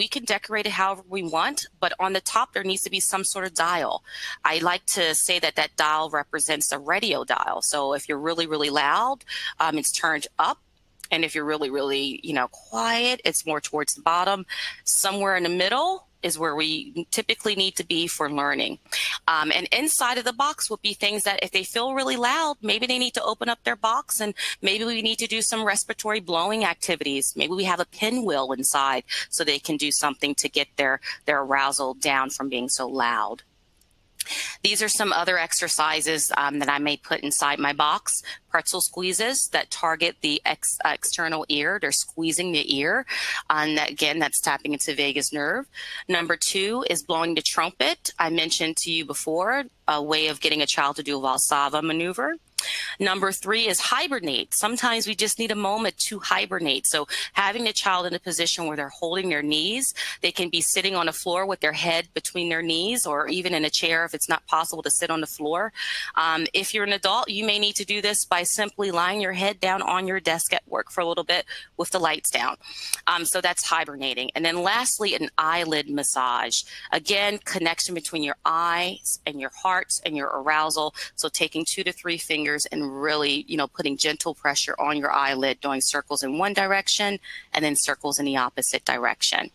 we can decorate it however we want, but on the top there needs to be some sort of dial. I like to say that that dial represents a radio dial. So if you're really, really loud, it's turned up. And if you're really, really, quiet, it's more towards the bottom. Somewhere in the middle is where we typically need to be for learning. And inside of the box would be things that if they feel really loud, maybe they need to open up their box, and maybe we need to do some respiratory blowing activities. Maybe we have a pinwheel inside so they can do something to get their arousal down from being so loud. These are some other exercises that I may put inside my box. Pretzel squeezes that target the external ear. They're squeezing the ear. And again, that's tapping into vagus nerve. Number 2 is blowing the trumpet. I mentioned to you before a way of getting a child to do a Valsalva maneuver. Number 3 is hibernate. Sometimes we just need a moment to hibernate. So having the child in a position where they're holding their knees, they can be sitting on the floor with their head between their knees, or even in a chair if it's not possible to sit on the floor. If you're an adult, you may need to do this by simply lying your head down on your desk at work for a little bit with the lights down. So that's hibernating. And then lastly, an eyelid massage. Again, connection between your eyes and your heart and your arousal. So taking 2 to 3 fingers and really, putting gentle pressure on your eyelid, doing circles in one direction and then circles in the opposite direction.